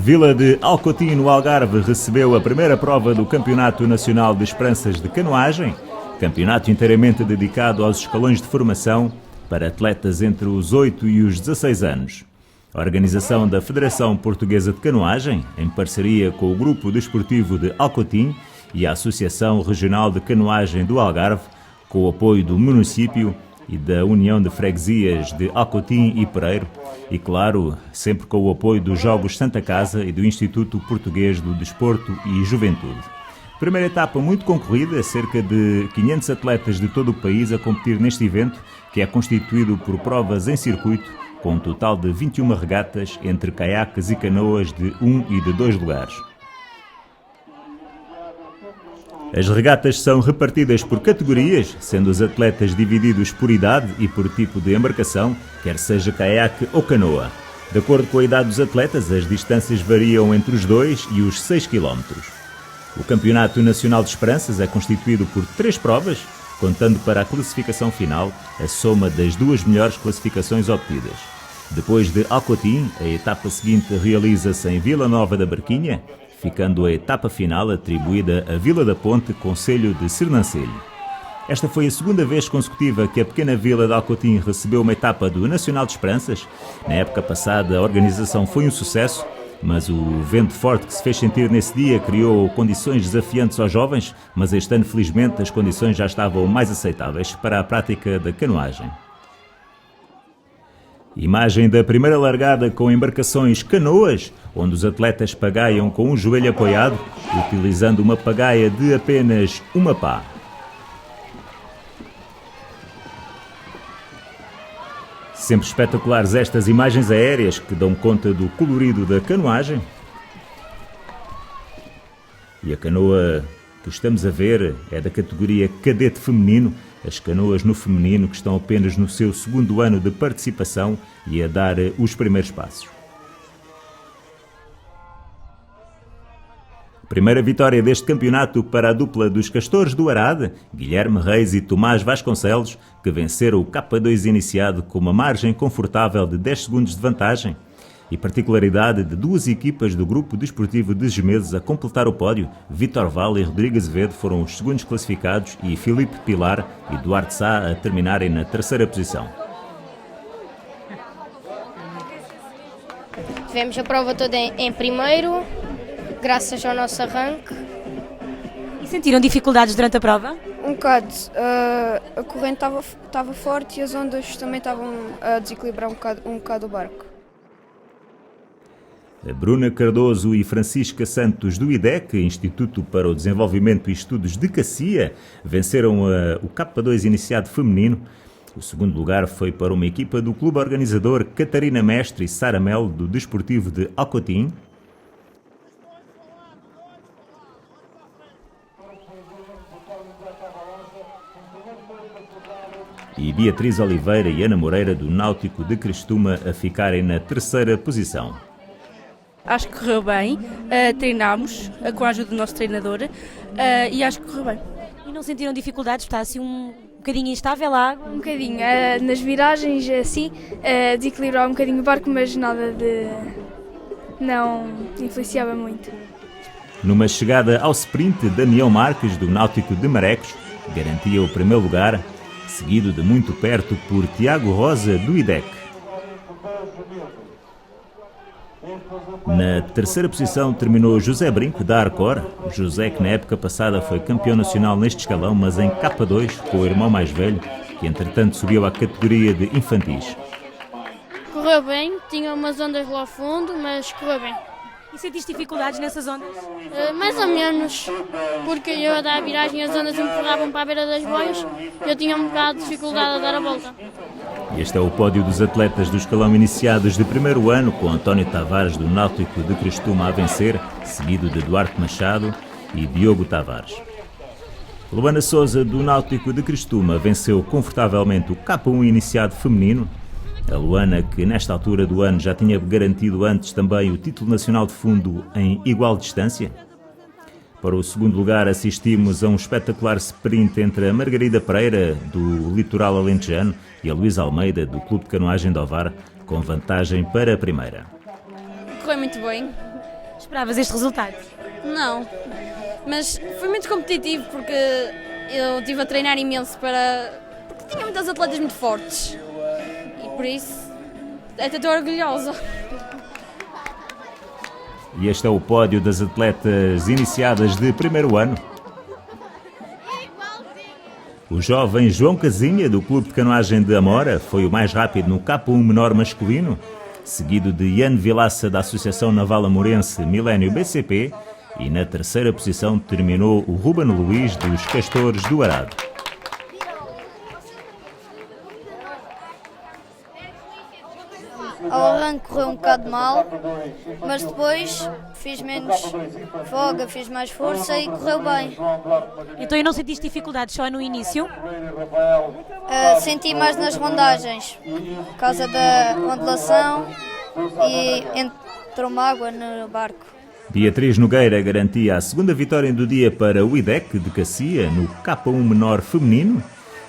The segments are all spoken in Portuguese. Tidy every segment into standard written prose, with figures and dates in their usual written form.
Vila de Alcotim, no Algarve, recebeu a primeira prova do Campeonato Nacional de Esperanças de Canoagem, campeonato inteiramente dedicado aos escalões de formação para atletas entre os 8 e os 16 anos. A organização da Federação Portuguesa de Canoagem, em parceria com o Grupo Desportivo de Alcotim e a Associação Regional de Canoagem do Algarve, com o apoio do município e da União de Freguesias de Alcotim e Pereiro, e claro, sempre com o apoio dos Jogos Santa Casa e do Instituto Português do Desporto e Juventude. Primeira etapa muito concorrida, cerca de 500 atletas de todo o país a competir neste evento, que é constituído por provas em circuito, com um total de 21 regatas entre caiaques e canoas de 1 e de 2 lugares. As regatas são repartidas por categorias, sendo os atletas divididos por idade e por tipo de embarcação, quer seja caiaque ou canoa. De acordo com a idade dos atletas, as distâncias variam entre os 2 e os 6 km. O Campeonato Nacional de Esperanças é constituído por 3 provas, contando para a classificação final a soma das 2 melhores classificações obtidas. Depois de Alcotim, a etapa seguinte realiza-se em Vila Nova da Barquinha, ficando a etapa final atribuída a Vila da Ponte, concelho de Sernancelho. Esta foi a segunda vez consecutiva que a pequena vila de Alcotim recebeu uma etapa do Nacional de Esperanças. Na época passada a organização foi um sucesso, mas o vento forte que se fez sentir nesse dia criou condições desafiantes aos jovens, mas este ano felizmente as condições já estavam mais aceitáveis para a prática da canoagem. Imagem da primeira largada com embarcações canoas, onde os atletas pagaiam com um joelho apoiado, utilizando uma pagaia de apenas uma pá. Sempre espetaculares estas imagens aéreas que dão conta do colorido da canoagem. E a canoa que estamos a ver é da categoria cadete feminino, as canoas no feminino que estão apenas no seu segundo ano de participação e a dar os primeiros passos. Primeira vitória deste campeonato para a dupla dos Castores do Arade, Guilherme Reis e Tomás Vasconcelos, que venceram o K2 iniciado com uma margem confortável de 10 segundos de vantagem. E particularidade de 2 equipas do Grupo Desportivo de Gemeses a completar o pódio, Vítor Vale e Rodrigo Azevedo foram os segundos classificados e Filipe Pilar e Duarte Sá a terminarem na terceira posição. Tivemos a prova toda em primeiro, graças ao nosso arranque. E sentiram dificuldades durante a prova? Um bocado. A corrente estava forte e as ondas também estavam a desequilibrar um bocado o barco. A Bruna Cardoso e Francisca Santos do IDEC, Instituto para o Desenvolvimento e Estudos de Cacia, venceram o K2 iniciado feminino. O segundo lugar foi para uma equipa do clube organizador Catarina Mestre e Sara Mel, do Desportivo de Alcotim. E Beatriz Oliveira e Ana Moreira, do Náutico de Cristuma, a ficarem na terceira posição. Acho que correu bem, treinámos com a ajuda do nosso treinador e acho que correu bem. E não sentiram dificuldades? Está assim um bocadinho instável a água? Um bocadinho, nas viragens assim, desequilibrar um bocadinho o barco, mas nada de... não influenciava muito. Numa chegada ao sprint, Daniel Marques, do Náutico de Marecos, garantia o primeiro lugar, seguido de muito perto por Tiago Rosa, do IDEC. Na terceira posição terminou José Brinco, da Arcor. José, que na época passada foi campeão nacional neste escalão, mas em K2, com o irmão mais velho, que entretanto subiu à categoria de infantis. Correu bem, tinha umas ondas lá ao fundo, mas correu bem. E sentiste dificuldades nessas ondas? Mais ou menos, porque eu a dar a viragem as ondas empurravam para a beira das boias e eu tinha um bocado de dificuldade a dar a volta. Este é o pódio dos atletas do escalão iniciados de primeiro ano, com António Tavares, do Náutico de Cristuma, a vencer, seguido de Duarte Machado e Diogo Tavares. Luana Sousa, do Náutico de Cristuma, venceu confortavelmente o K1 iniciado feminino. A Luana, que nesta altura do ano já tinha garantido antes também o título nacional de fundo em igual distância. Para o segundo lugar assistimos a um espetacular sprint entre a Margarida Pereira, do Litoral Alentejano, e a Luísa Almeida, do Clube de Canoagem de Ovar, com vantagem para a primeira. Correu muito bem, Esperavas este resultado? Não, mas foi muito competitivo porque eu estive a treinar imenso porque tinha muitas atletas muito fortes e por isso até estou orgulhosa. E este é o pódio das atletas iniciadas de primeiro ano. O jovem João Casinha, do Clube de Canoagem de Amora, foi o mais rápido no K1 menor masculino, seguido de Ian Vilaça, da Associação Naval Amorense Milênio BCP, e na terceira posição terminou o Ruben Luís, dos Castores do Arado. Ao arranque correu um bocado mal, mas depois fiz menos folga, fiz mais força e correu bem. Então eu não sentiste dificuldades só no início? Senti mais nas rondagens, por causa da ondulação e entrou-me água no barco. Beatriz Nogueira garantia a segunda vitória do dia para o IDEC de Cacia, no K1 menor feminino.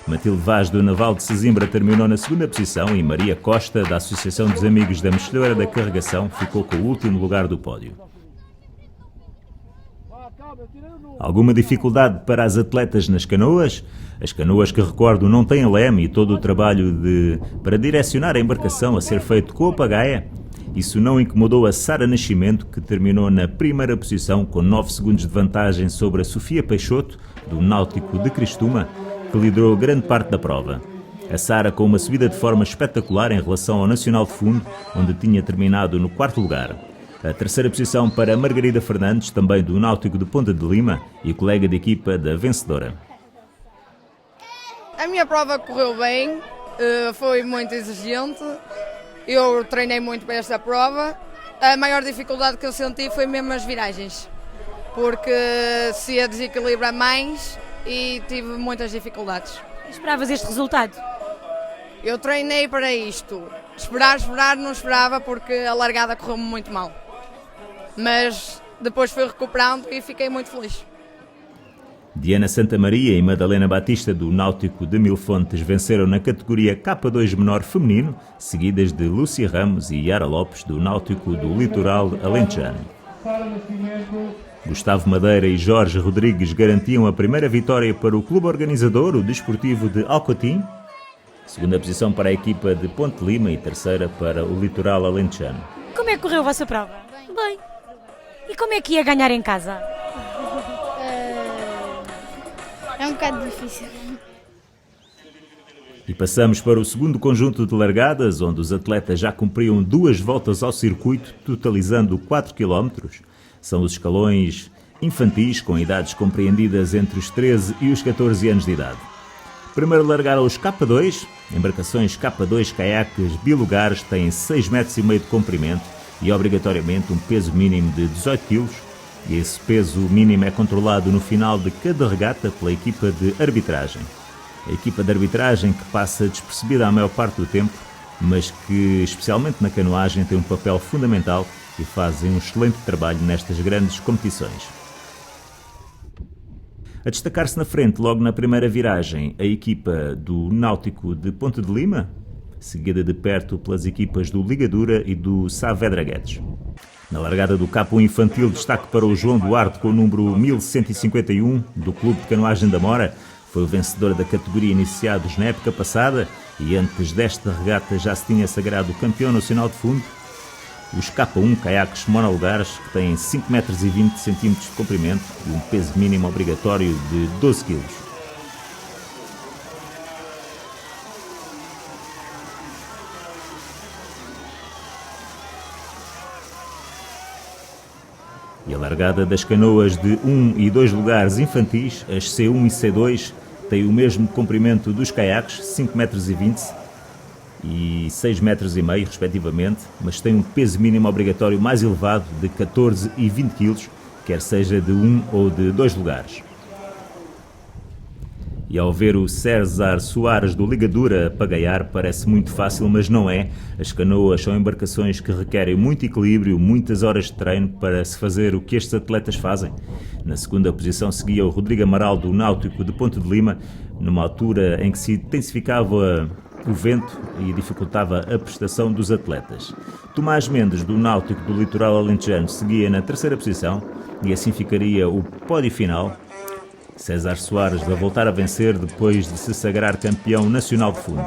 Matilde Vaz, do Naval de Sesimbra, terminou na segunda posição e Maria Costa, da Associação dos Amigos da Mexilheira da Carregação, ficou com o último lugar do pódio. Alguma dificuldade para as atletas nas canoas? As canoas, que recordo, não têm leme e todo o trabalho para direcionar a embarcação a ser feito com a pagaia. Isso não incomodou a Sara Nascimento, que terminou na primeira posição com 9 segundos de vantagem sobre a Sofia Peixoto, do Náutico de Cristuma, que liderou grande parte da prova. A Sara com uma subida de forma espetacular em relação ao Nacional de Fundo, onde tinha terminado no 4º lugar. A terceira posição para Margarida Fernandes, também do Náutico de Ponta de Lima, e colega de equipa da vencedora. A minha prova correu bem, foi muito exigente, eu treinei muito para esta prova. A maior dificuldade que eu senti foi mesmo as viragens, porque se ia desequilibrar mais e tive muitas dificuldades. Esperavas este resultado? Eu treinei para isto. Esperar, não esperava, porque a largada correu-me muito mal. Mas depois fui recuperando e fiquei muito feliz. Diana Santamaria e Madalena Batista, do Náutico de Mil Fontes, venceram na categoria K2 menor feminino, seguidas de Lúcia Ramos e Yara Lopes, do Náutico do Litoral Alentejano. Gustavo Madeira e Jorge Rodrigues garantiam a primeira vitória para o clube organizador, o Desportivo de Alcotim, segunda posição para a equipa de Ponte Lima e terceira para o Litoral Alentejano. Como é que correu a vossa prova? Bem, E como é que ia ganhar em casa? é um bocado difícil. E passamos para o segundo conjunto de largadas, onde os atletas já cumpriam 2 voltas ao circuito, totalizando 4 km. São os escalões infantis, com idades compreendidas entre os 13 e os 14 anos de idade. Primeiro largaram os K2, embarcações K2 caiaques bilugares, têm 6,5 metros de comprimento e obrigatoriamente um peso mínimo de 18 kg. E esse peso mínimo é controlado no final de cada regata pela equipa de arbitragem. A equipa de arbitragem, que passa despercebida a maior parte do tempo, mas que, especialmente na canoagem, tem um papel fundamental e fazem um excelente trabalho nestas grandes competições. A destacar-se na frente, logo na primeira viragem, a equipa do Náutico de Ponte de Lima, seguida de perto pelas equipas do Ligadura e do Saavedra Guedes. Na largada do K1 infantil, destaque para o João Duarte, com o número 1151 do Clube de Canoagem da Amora. Foi o vencedor da categoria iniciados na época passada e antes desta regata já se tinha sagrado campeão nacional de fundo. Os K1 caiaques monolugares, que têm 5,20 metros de comprimento e um peso mínimo obrigatório de 12 kg. E a largada das canoas de 1 e 2 lugares infantis, as C1 e C2, tem o mesmo comprimento dos caiaques, 5,20 metros e 6,5 metros, respectivamente, mas tem um peso mínimo obrigatório mais elevado de 14 e 20 kg, quer seja de 1 ou de 2 lugares. E ao ver o César Soares do Ligadura a pagaiar, parece muito fácil, mas não é. As canoas são embarcações que requerem muito equilíbrio, muitas horas de treino para se fazer o que estes atletas fazem. Na segunda posição seguia o Rodrigo Amaral do Náutico de Ponte de Lima, numa altura em que se intensificava o vento e dificultava a prestação dos atletas. Tomás Mendes, do Náutico do Litoral Alentejano, seguia na terceira posição e assim ficaria o pódio final. César Soares a voltar a vencer depois de se sagrar campeão nacional de fundo.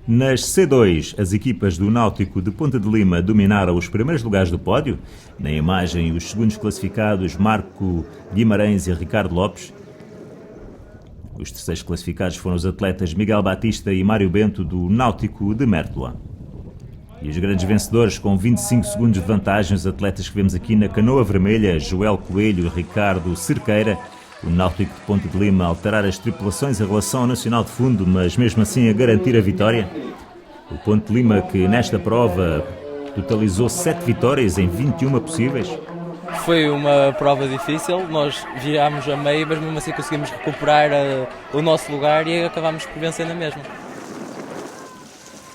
Nas C2, as equipas do Náutico de Ponta de Lima dominaram os primeiros lugares do pódio. Na imagem, os segundos classificados Marco Guimarães e Ricardo Lopes. Os terceiros classificados foram os atletas Miguel Batista e Mário Bento do Náutico de Mértola. E os grandes vencedores com 25 segundos de vantagem, os atletas que vemos aqui na canoa vermelha, Joel Coelho e Ricardo Cerqueira. O Náutico de Ponta de Lima a alterar as tripulações em relação ao Nacional de Fundo, mas mesmo assim a garantir a vitória. O Ponte de Lima, que nesta prova totalizou 7 vitórias em 21 possíveis. Foi uma prova difícil, nós virámos a meio, mas mesmo assim conseguimos recuperar o nosso lugar e acabámos por vencer na mesma.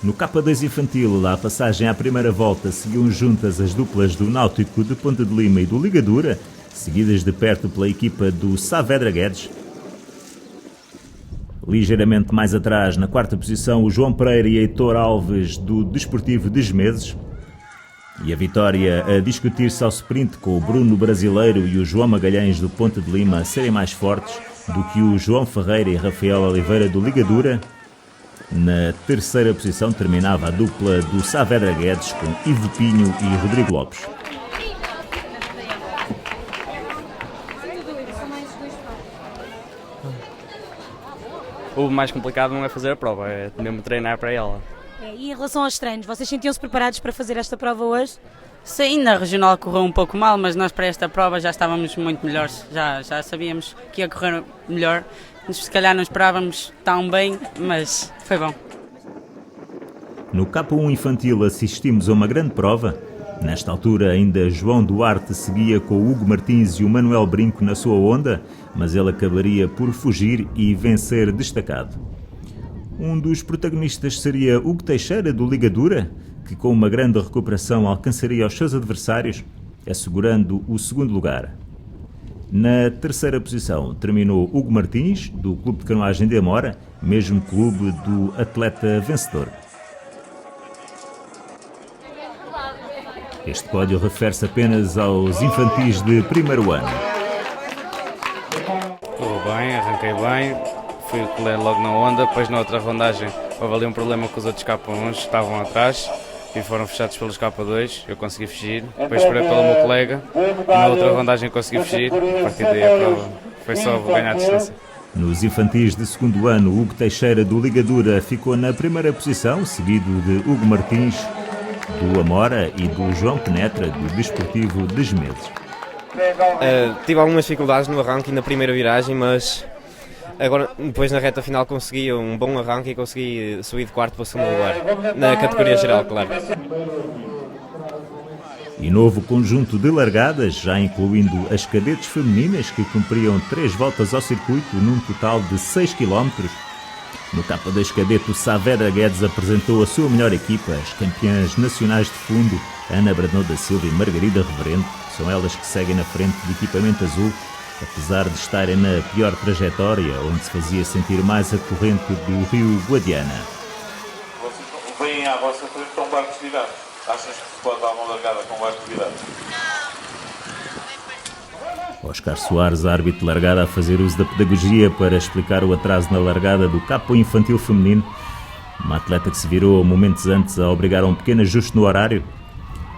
No K2 infantil, à passagem à primeira volta, seguiam juntas as duplas do Náutico de Ponta de Lima e do Ligadura, seguidas de perto pela equipa do Saavedra Guedes. Ligeiramente mais atrás, na quarta posição, o João Pereira e Heitor Alves do Desportivo de Gemeses. E a vitória a discutir-se ao sprint, com o Bruno Brasileiro e o João Magalhães do Ponta de Lima a serem mais fortes do que o João Ferreira e Rafael Oliveira do Ligadura. Na terceira posição terminava a dupla do Saavedra Guedes com Ivo Pinho e Rodrigo Lopes. O mais complicado não é fazer a prova, é mesmo treinar para ela. E em relação aos treinos, vocês sentiam-se preparados para fazer esta prova hoje? Sim, na regional correu um pouco mal, mas nós para esta prova já estávamos muito melhores, já sabíamos que ia correr melhor. Se calhar não esperávamos tão bem, mas foi bom. No K1 infantil assistimos a uma grande prova. Nesta altura ainda João Duarte seguia com o Hugo Martins e o Manuel Brinco na sua onda, mas ele acabaria por fugir e vencer destacado. Um dos protagonistas seria Hugo Teixeira do Ligadura, que com uma grande recuperação alcançaria os seus adversários, assegurando o segundo lugar. Na terceira posição terminou Hugo Martins, do Clube de Canoagem de Amora, mesmo clube do atleta vencedor. Este pódio refere-se apenas aos infantis de primeiro ano. Correu bem, arranquei bem, fui colher logo na onda, depois na outra rondagem houve ali um problema com os outros K1s, estavam atrás e foram fechados pelos K2, eu consegui fugir, depois esperei pelo meu colega e na outra rondagem consegui fugir, a partir daí a prova foi só ganhar distância. Nos infantis de segundo ano, Hugo Teixeira do Ligadura ficou na primeira posição, seguido de Hugo Martins do Amora e do João Penetra do Desportivo de Gemeses. Tive algumas dificuldades no arranque e na primeira viragem, mas agora depois na reta final consegui um bom arranque e consegui subir de quarto para o segundo lugar, na categoria geral, claro. E novo conjunto de largadas, já incluindo as cadetes femininas que cumpriam 3 voltas ao circuito num total de 6 km. No K2 cadete, o Saavedra Guedes apresentou a sua melhor equipa, as campeãs nacionais de fundo, Ana Brandão da Silva e Margarida Reverendo. São elas que seguem na frente de equipamento azul, apesar de estarem na pior trajetória, onde se fazia sentir mais a corrente do rio Guadiana. Vocês vêm à vossa frente com barcos virados. Achas que se pode dar uma largada com barcos virados? Oscar Soares, árbitro de largada, a fazer uso da pedagogia para explicar o atraso na largada do K1 infantil feminino. Uma atleta que se virou momentos antes a obrigar a um pequeno ajuste no horário.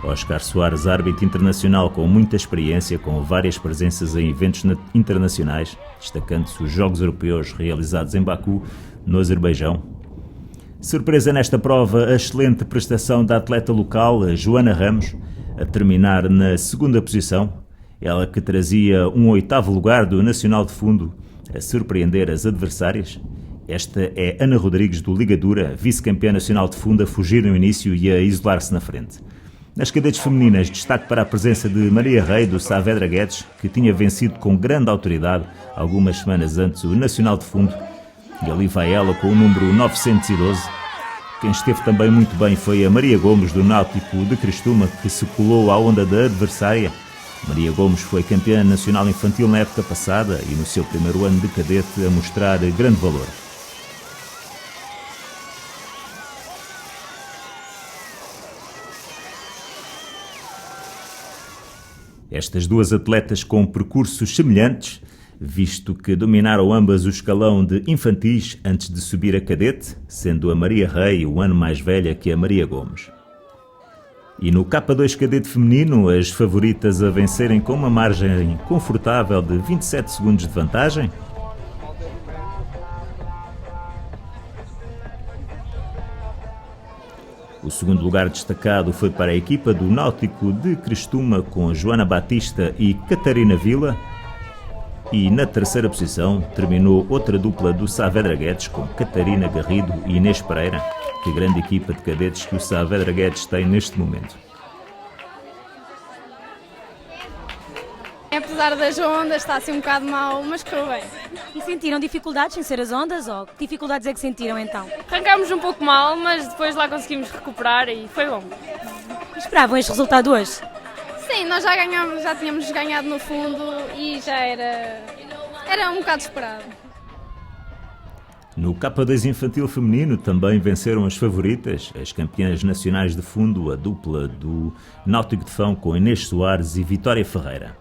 Oscar Soares, árbitro internacional com muita experiência, com várias presenças em eventos internacionais, destacando-se os Jogos Europeus realizados em Baku, no Azerbaijão. Surpresa nesta prova, a excelente prestação da atleta local, a Joana Ramos, a terminar na segunda posição. Ela que trazia um 8º lugar do Nacional de Fundo, a surpreender as adversárias. Esta é Ana Rodrigues do Ligadura, vice-campeã nacional de fundo, a fugir no início e a isolar-se na frente. Nas cadetes femininas, destaque para a presença de Maria Rei do Saavedra Guedes, que tinha vencido com grande autoridade algumas semanas antes o Nacional de Fundo. E ali vai ela com o número 912. Quem esteve também muito bem foi a Maria Gomes, do Náutico de Cristuma, que se colou à onda da adversária. Maria Gomes foi campeã nacional infantil na época passada e no seu primeiro ano de cadete a mostrar grande valor. Estas duas atletas com percursos semelhantes, visto que dominaram ambas o escalão de infantis antes de subir a cadete, sendo a Maria Rei um ano mais velha que a Maria Gomes. E no K2 cadete feminino, as favoritas a vencerem com uma margem confortável de 27 segundos de vantagem. O segundo lugar destacado foi para a equipa do Náutico de Cristuma, com Joana Batista e Catarina Vila. E na terceira posição terminou outra dupla do Saavedra Guedes, com Catarina Garrido e Inês Pereira. Que grande equipa de cadetes que o Saavedra Guedes tem neste momento. Apesar das ondas, está assim um bocado mal, mas correu bem. E sentiram dificuldades em ser as ondas? Ou que dificuldades é que sentiram então? Arrancámos um pouco mal, mas depois lá conseguimos recuperar e foi bom. Esperavam este resultado hoje? Sim, nós já tínhamos ganhado no fundo e já era um bocado esperado. No K2 infantil feminino também venceram as favoritas, as campeãs nacionais de fundo, a dupla do Náutico de Fão com Inês Soares e Vitória Ferreira.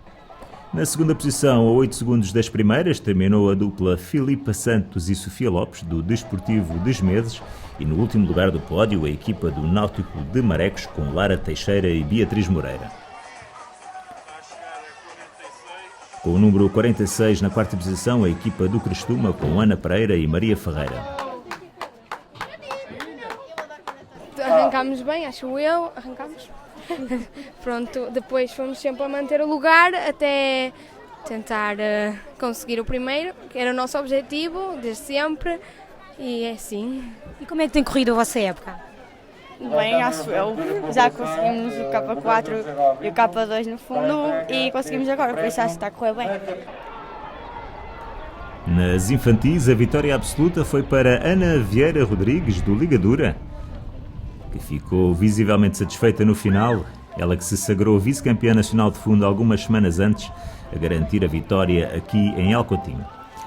Na segunda posição, a 8 segundos das primeiras, terminou a dupla Filipa Santos e Sofia Lopes, do Desportivo Desmeses, e no último lugar do pódio, a equipa do Náutico de Marecos, com Lara Teixeira e Beatriz Moreira. Com o número 46 na quarta posição, a equipa do Cristuma, com Ana Pereira e Maria Ferreira. Arrancámos bem, acho eu, arrancámos. Pronto, depois fomos sempre a manter o lugar até tentar conseguir o primeiro, que era o nosso objetivo desde sempre, e é assim. E como é que tem corrido a vossa época? Bem, acho eu. Já conseguimos o K4 e o K2 no fundo e conseguimos agora, por isso acho que está a correr bem. Nas infantis, a vitória absoluta foi para Ana Vieira Rodrigues, do Ligadura, que ficou visivelmente satisfeita no final, ela que se sagrou vice-campeã nacional de fundo algumas semanas antes, a garantir a vitória aqui em Alcotim.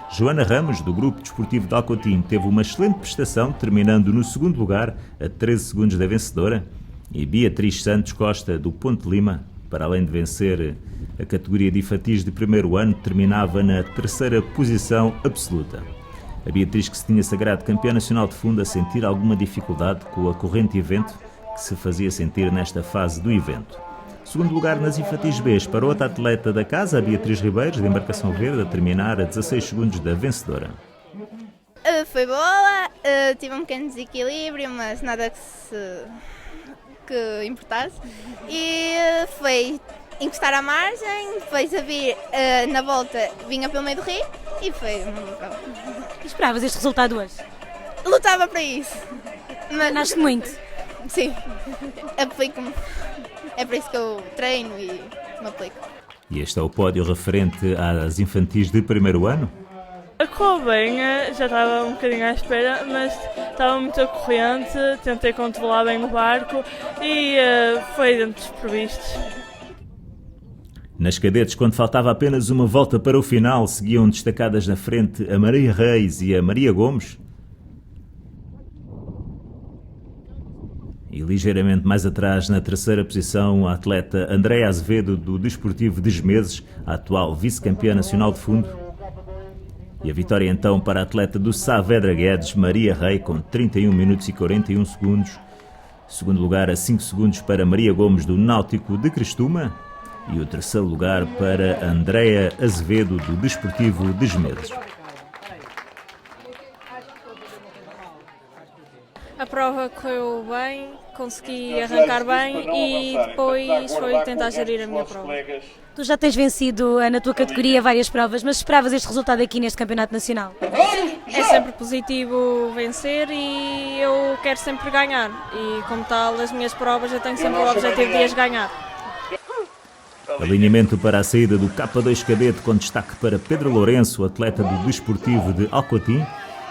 Joana Ramos, do Grupo Desportivo de Alcotim, teve uma excelente prestação, terminando no segundo lugar, a 13 segundos da vencedora, e Beatriz Santos Costa, do Ponte Lima, para além de vencer a categoria de infantis de primeiro ano, terminava na terceira posição absoluta. A Beatriz, que se tinha sagrado campeã nacional de fundo, a sentir alguma dificuldade com a corrente evento que se fazia sentir nesta fase do evento. Segundo lugar nas infantis B para outra atleta da casa, a Beatriz Ribeiros, de Embarcação Verde, a terminar a 16 segundos da vencedora. Foi boa, tive um pequeno desequilíbrio, mas nada que importasse. E foi encostar à margem, depois a vir na volta, vinha pelo meio do rio e foi uma boa prova. Esperavas este resultado hoje? Lutava para isso. Mas treinaste muito? Sim, aplico-me. É por isso que eu treino e me aplico. E este é o pódio referente às infantis de primeiro ano? Correu bem, já estava um bocadinho à espera, mas estava muito a corrente, tentei controlar bem o barco e foi dentro dos previstos. Nas cadetes, quando faltava apenas uma volta para o final, seguiam destacadas na frente a Maria Reis e a Maria Gomes. E ligeiramente mais atrás, na terceira posição, a atleta Andréa Azevedo, do Desportivo Desmeses, a atual vice-campeã nacional de fundo. E a vitória então para a atleta do Saavedra Guedes, Maria Rei, com 31 minutos e 41 segundos. Segundo lugar, a 5 segundos para Maria Gomes, do Náutico de Cristuma. E o terceiro lugar para Andréa Azevedo, do Desportivo Desmeses. A prova correu bem, consegui arrancar bem e depois foi tentar gerir a minha prova. Tu já tens vencido na tua categoria várias provas, mas esperavas este resultado aqui neste Campeonato Nacional? É sempre positivo vencer e eu quero sempre ganhar. E como tal, as minhas provas eu tenho sempre o objetivo de as ganhar. Alinhamento para a saída do K2 cadete, com destaque para Pedro Lourenço, atleta do Desportivo de Alcotim,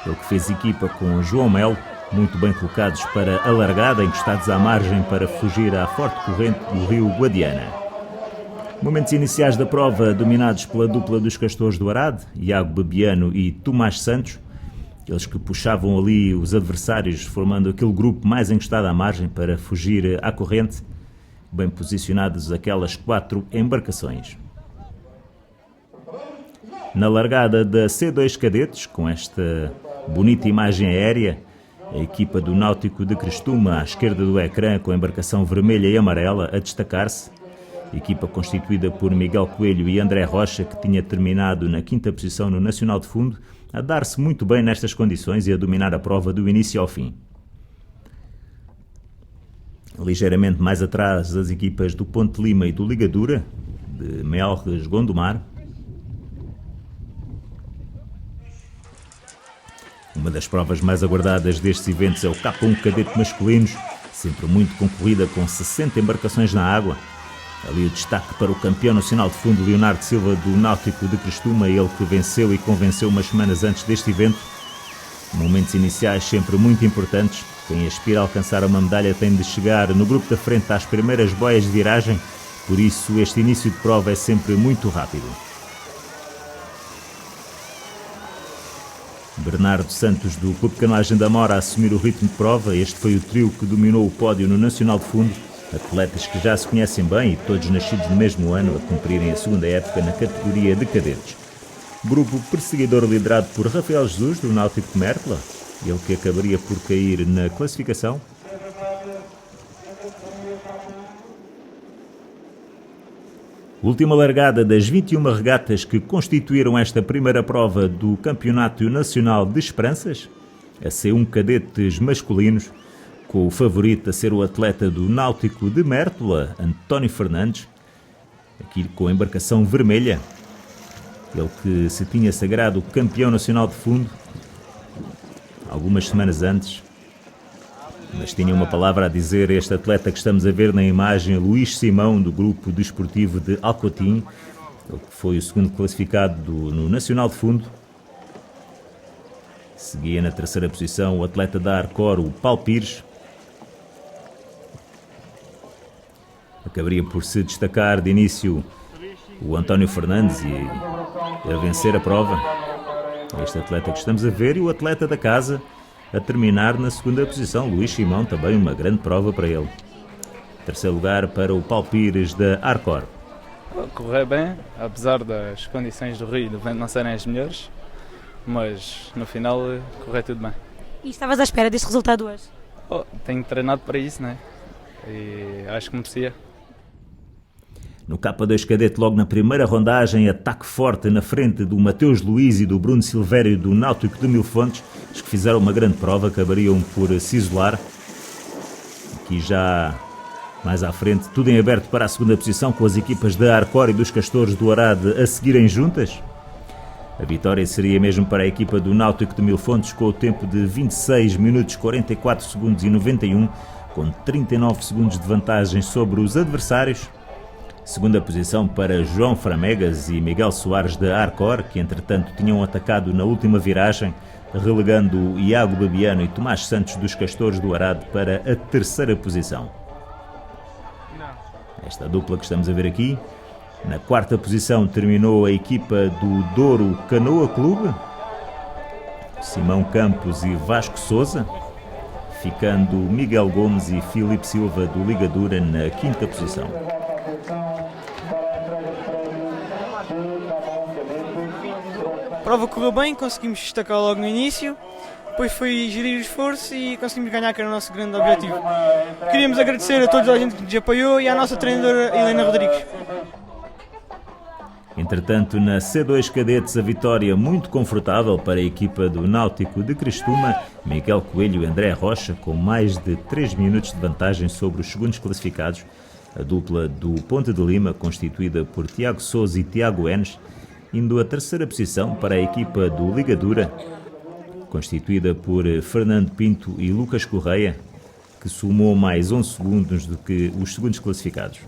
ele que fez equipa com João Melo, muito bem colocados para a largada, encostados à margem para fugir à forte corrente do rio Guadiana. Momentos iniciais da prova dominados pela dupla dos Castores do Arade, Iago Bebiano e Tomás Santos, eles que puxavam ali os adversários, formando aquele grupo mais encostado à margem para fugir à corrente, bem posicionados aquelas 4 embarcações. Na largada da C2 Cadetes, com esta bonita imagem aérea, a equipa do Náutico de Crestuma à esquerda do ecrã com a embarcação vermelha e amarela a destacar-se, equipa constituída por Miguel Coelho e André Rocha, que tinha terminado na 5ª posição no Nacional de Fundo, a dar-se muito bem nestas condições e a dominar a prova do início ao fim. Ligeiramente mais atrás as equipas do Ponte Lima e do Ligadura, de Melres Gondomar. Uma das provas mais aguardadas destes eventos é o K1 Cadete Masculinos, sempre muito concorrida com 60 embarcações na água. Ali o destaque para o campeão nacional de fundo Leonardo Silva do Náutico de Crestuma, ele que venceu e convenceu umas semanas antes deste evento. Momentos iniciais sempre muito importantes. Quem aspira a alcançar uma medalha tem de chegar no grupo da frente às primeiras boias de viragem, por isso este início de prova é sempre muito rápido. Bernardo Santos, do Clube de Canoagem da Mora, a assumir o ritmo de prova. Este foi o trio que dominou o pódio no Nacional de Fundo. Atletas que já se conhecem bem e todos nascidos no mesmo ano a cumprirem a segunda época na categoria de cadetes. Grupo perseguidor liderado por Rafael Jesus, do Náutico de Mértola, ele que acabaria por cair na classificação. Última largada das 21 regatas que constituíram esta primeira prova do Campeonato Nacional de Esperanças, a C1 Cadetes Masculinos, com o favorito a ser o atleta do Náutico de Mértola, António Fernandes, aqui com a embarcação vermelha, ele que se tinha sagrado campeão nacional de fundo algumas semanas antes, mas tinha uma palavra a dizer este atleta que estamos a ver na imagem, Luís Simão, do grupo desportivo de Alcotim, ele que foi o segundo classificado no Nacional de Fundo. Seguia na 3ª posição o atleta da Arcor, o Paulo Pires. Acabaria por se destacar de início o António Fernandes e a vencer a prova. Este atleta que estamos a ver e o atleta da casa a terminar na 2ª posição, Luís Simão, também uma grande prova para ele. 3º lugar para o Paulo Pires da Arcor. Correu bem, apesar das condições do rio e do vento não serem as melhores, mas no final correu tudo bem. E estavas à espera deste resultado hoje? Tenho treinado para isso, né? E acho que merecia. No K2 Cadete, logo na primeira rondagem, ataque forte na frente do Mateus Luiz e do Bruno Silvério do Náutico de Mil Fontes, os que fizeram uma grande prova, acabariam por se isolar. Aqui já mais à frente, tudo em aberto para a 2ª posição, com as equipas da Arcor e dos Castores do Arade a seguirem juntas. A vitória seria mesmo para a equipa do Náutico de Mil Fontes, com o tempo de 26 minutos 44 segundos e 91, com 39 segundos de vantagem sobre os adversários. 2ª posição para João Framegas e Miguel Soares da Arcor, que entretanto tinham atacado na última viragem, relegando Iago Bebiano e Tomás Santos dos Castores do Arade para a 3ª posição. Esta dupla que estamos a ver aqui. Na 4ª posição terminou a equipa do Douro Canoa Clube, Simão Campos e Vasco Souza, ficando Miguel Gomes e Filipe Silva do Ligadura na 5ª posição. A prova correu bem, conseguimos destacar logo no início, depois foi gerir o esforço e conseguimos ganhar, que era o nosso grande objetivo. Queríamos agradecer a toda a gente que nos apoiou e à nossa treinadora Helena Rodrigues. Entretanto, na C2 Cadetes, a vitória muito confortável para a equipa do Náutico de Crestuma, Miguel Coelho e André Rocha, com mais de 3 minutos de vantagem sobre os segundos classificados. A dupla do Ponte de Lima, constituída por Tiago Sousa e Tiago Enes, indo a 3ª posição para a equipa do Ligadura, constituída por Fernando Pinto e Lucas Correia, que somou mais 11 segundos do que os segundos classificados.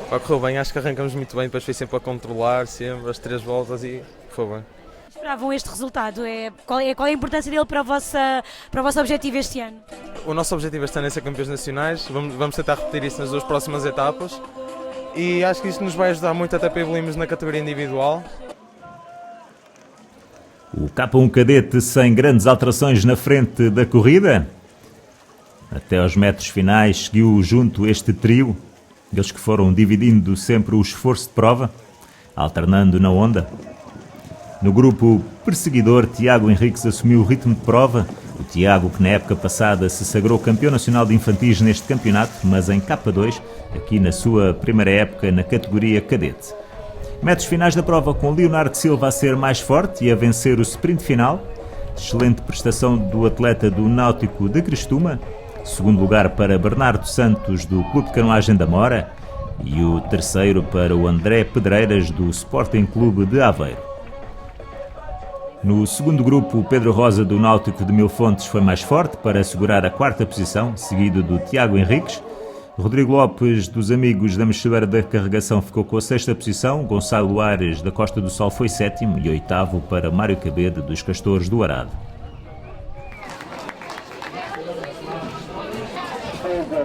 Correu bem, acho que arrancamos muito bem, depois foi sempre a controlar, sempre, as 3 voltas e foi bem. Esperavam este resultado? Qual é a importância dele para o vosso objetivo este ano? O nosso objetivo este ano é ser campeões nacionais, vamos tentar repetir isso nas 2 próximas etapas e acho que isso nos vai ajudar muito até para evoluirmos na categoria individual. O K1 cadete sem grandes alterações na frente da corrida. Até aos metros finais seguiu junto este trio, eles que foram dividindo sempre o esforço de prova, alternando na onda. No grupo perseguidor, Tiago Henriques assumiu o ritmo de prova. O Tiago, que na época passada se sagrou campeão nacional de infantis neste campeonato, mas em K2, aqui na sua primeira época na categoria cadete. Metros finais da prova com Leonardo Silva a ser mais forte e a vencer o sprint final. Excelente prestação do atleta do Náutico de Crestuma. Segundo lugar para Bernardo Santos, do Clube de Canoagem da Mora. E o terceiro para o André Pedreiras, do Sporting Clube de Aveiro. No segundo grupo, o Pedro Rosa, do Náutico de Milfontes, foi mais forte para assegurar a 4ª posição, seguido do Tiago Henriques. Rodrigo Lopes, dos Amigos da Mexilheira da Carregação, ficou com a 6ª posição. Gonçalo Ares, da Costa do Sol, foi 7º e 8º para Mário Cabede, dos Castores do Arado.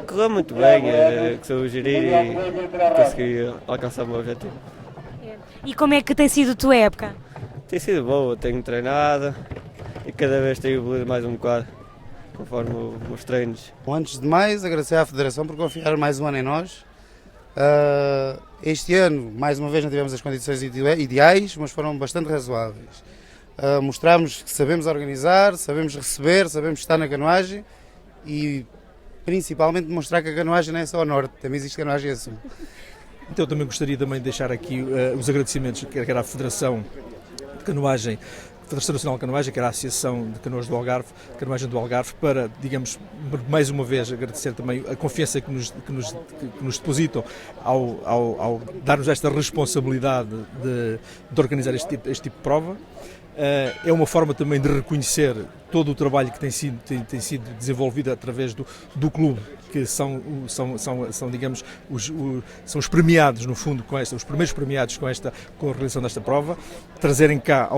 Correu muito bem, consegui gerir e consegui alcançar o meu objetivo. E como é que tem sido a tua época? Tem sido boa, tenho treinado e cada vez tenho evoluído mais um bocado, conforme os treinos. Antes de mais, agradecer à Federação por confiar mais um ano em nós. Este ano, mais uma vez, não tivemos as condições ideais, mas foram bastante razoáveis. Mostramos que sabemos organizar, sabemos receber, sabemos estar na canoagem e principalmente demonstrar que a canoagem não é só ao norte, também existe canoagem a sul. Então eu também gostaria também de deixar aqui os agradecimentos, quer à Federação de Canoagem, Federação Nacional de Canoagem, que era a Associação de Canoas do Algarve, de Canoagem do Algarve, para, digamos, mais uma vez agradecer também a confiança que nos depositam ao dar-nos esta responsabilidade de organizar este tipo de prova. É uma forma também de reconhecer todo o trabalho que tem sido desenvolvido através do clube, que são digamos, são os premiados, no fundo, os primeiros premiados com a realização desta prova, trazerem cá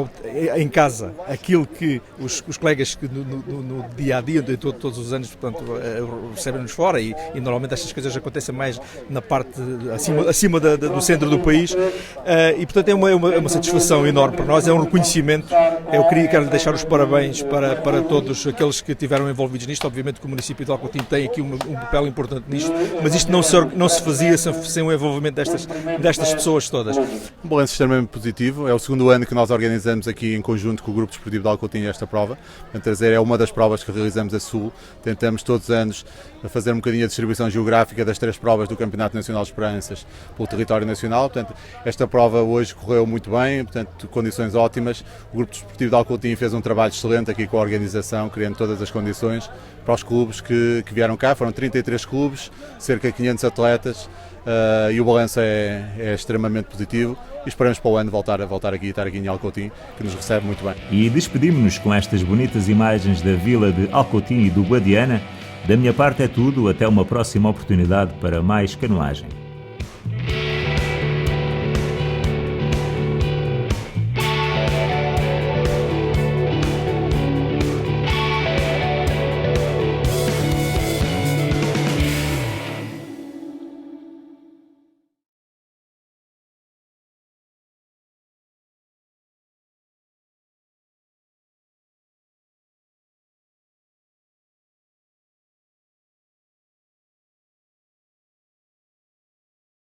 em casa aquilo que os colegas que no dia a dia, todos os anos, portanto, recebem-nos fora e normalmente estas coisas acontecem mais na parte acima do centro do país e, portanto, é uma satisfação enorme para nós, é um reconhecimento. Eu quero deixar os parabéns para todos aqueles que estiveram envolvidos nisto. Obviamente que o município de Alcotim tem aqui um papel importante nisto, mas isto não se fazia sem o envolvimento destas pessoas todas. Um balanço extremamente positivo. É o segundo ano que nós organizamos aqui em conjunto com o Grupo Desportivo de Alcotim esta prova. É uma das provas que realizamos a sul. Tentamos todos os anos fazer um bocadinho a distribuição geográfica das 3 provas do Campeonato Nacional de Esperanças pelo território nacional. Portanto, esta prova hoje correu muito bem, portanto, condições ótimas. O Grupo Desportivo de Alcotim fez um trabalho excelente aqui com a organização, criando todas as condições para os clubes que vieram cá. Foram 33 clubes, cerca de 500 atletas e o balanço é extremamente positivo e esperamos para o ano voltar aqui e estar aqui em Alcotim, que nos recebe muito bem. E despedimos-nos com estas bonitas imagens da vila de Alcotim e do Guadiana. Da minha parte é tudo, até uma próxima oportunidade para mais canoagem.